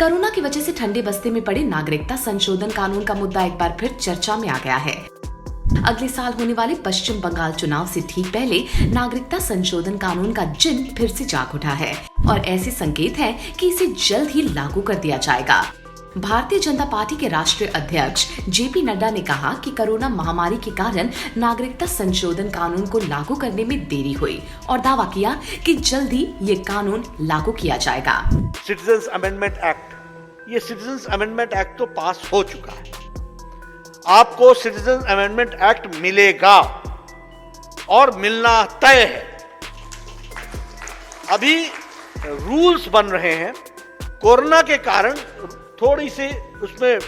Corona की वजह से ठंडे बस्ते में पड़े नागरिकता संशोधन कानून का मुद्दा एक बार फिर चर्चा में आ गया है। अगले साल होने वाले पश्चिम बंगाल चुनाव से ठीक पहले नागरिकता संशोधन कानून का जिन फिर से जाग उठा है और ऐसे संकेत है कि इसे जल्द ही लागू कर दिया जाएगा। भारतीय जनता पार्टी के राष्ट्रीय अध्यक्ष जेपी नड्डा ने कहा कि कोरोना महामारी के कारण नागरिकता संशोधन कानून को लागू करने में देरी हुई और दावा किया कि जल्द ही ये कानून लागू किया जाएगा। सिटीजन्स अमेंडमेंट एक्ट, ये सिटीजन्स अमेंडमेंट एक्ट तो पास हो चुका है। आपको सिटीजन्स अमेंडमेंट एक्ट मिलेगा और मिलना तय है। अभी रूल्स बन रहे हैं। कोरोना के कारण थोड़ी सी उसमें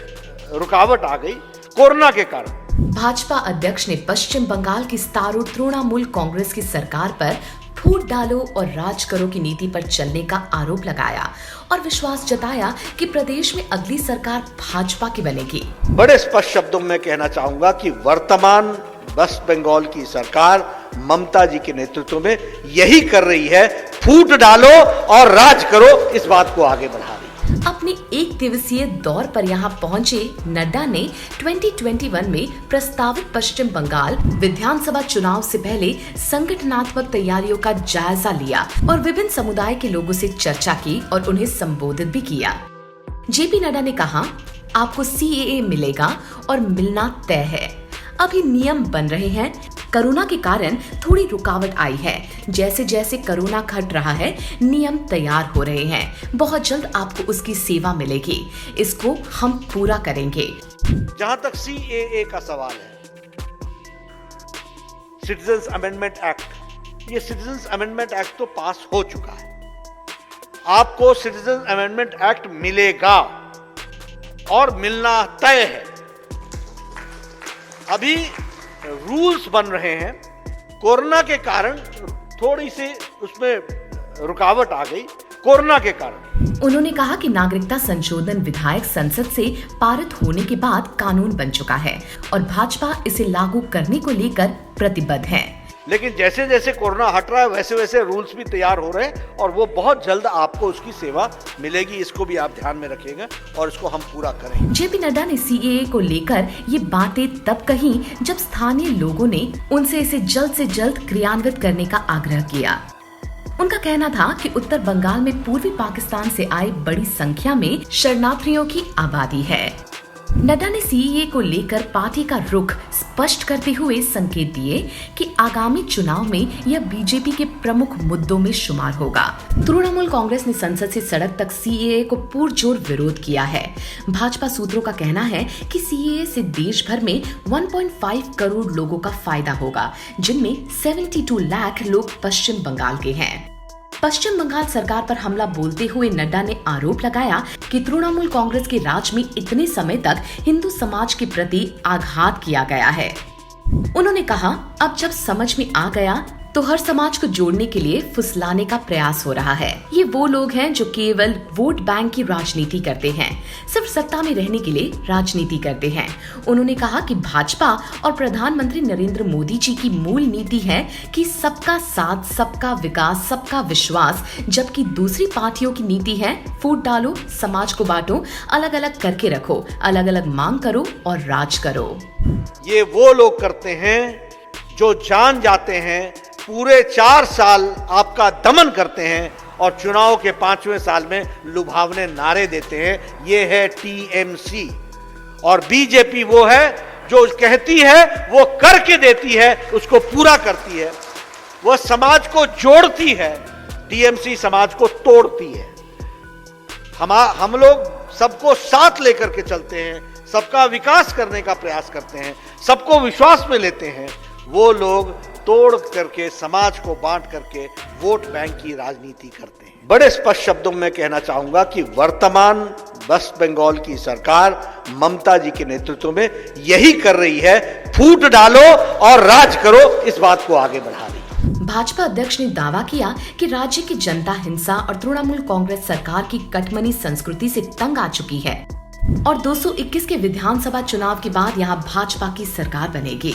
रुकावट आ गई, कोरोना के कारण। भाजपा अध्यक्ष ने पश्चिम बंगाल की सत्तारूढ़ तृणमूल कांग्रेस की सरकार पर फूट डालो और राज करो की नीति पर चलने का आरोप लगाया और विश्वास जताया कि प्रदेश में अगली सरकार भाजपा की बनेगी। बड़े स्पष्ट शब्दों में कहना चाहूंगा कि वर्तमान वेस्ट बंगाल की सरकार ममता जी के नेतृत्व में यही कर रही है, फूट डालो और राज करो, इस बात को आगे बढ़ा रही है। अपने एक दिवसीय दौर पर यहाँ पहुंचे नड्डा ने 2021 में प्रस्तावित पश्चिम बंगाल विधानसभा चुनाव से पहले संगठनात्मक तैयारियों का जायजा लिया और विभिन्न समुदाय के लोगों से चर्चा की और उन्हें संबोधित भी किया। जेपी नड्डा ने कहा, आपको CAA मिलेगा और मिलना तय है। अभी नियम बन रहे हैं। कोरोना के कारण थोड़ी रुकावट आई है। जैसे जैसे कोरोना घट रहा है, नियम तैयार हो रहे हैं। बहुत जल्द आपको उसकी सेवा मिलेगी। इसको हम पूरा करेंगे। जहां तक CAA का सवाल है, सिटीजन्स अमेंडमेंट एक्ट, ये सिटीजन्स अमेंडमेंट एक्ट तो पास हो चुका है। आपको सिटीजन्स अमेंडमेंट एक्ट मिलेगा और मिलना तय है। अभी रूल्स बन रहे हैं। कोरोना के कारण थोड़ी सी उसमें रुकावट आ गई, कोरोना के कारण। उन्होंने कहा कि नागरिकता संशोधन विधायक संसद से पारित होने के बाद कानून बन चुका है और भाजपा इसे लागू करने को लेकर प्रतिबद्ध है। लेकिन जैसे जैसे कोरोना हट रहा है वैसे वैसे रूल्स भी तैयार हो रहे हैं और वो बहुत जल्द आपको उसकी सेवा मिलेगी। इसको भी आप ध्यान में रखिएगा और इसको हम पूरा करेंगे। जेपी नड्डा ने CAA को लेकर ये बातें तब कही जब स्थानीय लोगों ने उनसे इसे जल्द से जल्द क्रियान्वित करने का आग्रह किया। उनका कहना था कि उत्तर बंगाल में पूर्वी पाकिस्तान से आए बड़ी संख्या में शरणार्थियों की आबादी है। नड्डा ने CAA को लेकर पार्टी का रुख स्पष्ट करते हुए संकेत दिए कि आगामी चुनाव में यह बीजेपी के प्रमुख मुद्दों में शुमार होगा। तृणमूल कांग्रेस ने संसद से सड़क तक CAA को पुरजोर विरोध किया है। भाजपा सूत्रों का कहना है कि CAA से देश भर में 1.5 करोड़ लोगों का फायदा होगा, जिनमें 72 लाख लोग पश्चिम बंगाल के हैं। पश्चिम बंगाल सरकार पर हमला बोलते हुए नड्डा ने आरोप लगाया कि तृणमूल कांग्रेस के राज में इतने समय तक हिंदू समाज के प्रति आघात किया गया है। उन्होंने कहा, अब जब समझ में आ गया तो हर समाज को जोड़ने के लिए फुसलाने का प्रयास हो रहा है। ये वो लोग हैं जो केवल वोट बैंक की राजनीति करते हैं, सिर्फ सत्ता में रहने के लिए राजनीति करते हैं। उन्होंने कहा कि भाजपा और प्रधानमंत्री नरेंद्र मोदी जी की मूल नीति है कि सबका साथ, सबका विकास, सबका विश्वास, जबकि दूसरी पार्टियों की नीति है फूट डालो, समाज को बांटो, अलग अलग करके रखो, अलग अलग मांग करो और राज करो। ये वो लोग करते हैं जो जान जाते हैं, पूरे 4 साल आपका दमन करते हैं और चुनाव के 5वें साल में लुभावने नारे देते हैं। ये है TMC। और बीजेपी वो है जो कहती है वो करके देती है, उसको पूरा करती है। वह समाज को जोड़ती है, TMC समाज को तोड़ती है। हम लोग सबको साथ लेकर के चलते हैं, सबका विकास करने का प्रयास करते हैं, सबको विश्वास में लेते हैं। वो लोग तोड़ करके, समाज को बांट करके वोट बैंक की राजनीति करते हैं। बड़े स्पष्ट शब्दों में कहना चाहूंगा कि वर्तमान वेस्ट बंगाल की सरकार ममता जी के नेतृत्व में यही कर रही है, फूट डालो और राज करो, इस बात को आगे बढ़ा रही है। भाजपा अध्यक्ष ने दावा किया कि राज्य की जनता हिंसा और तृणमूल कांग्रेस सरकार की कटमनी संस्कृति से तंग आ चुकी है और 221 के विधानसभा चुनाव के बाद यहाँ भाजपा की सरकार बनेगी।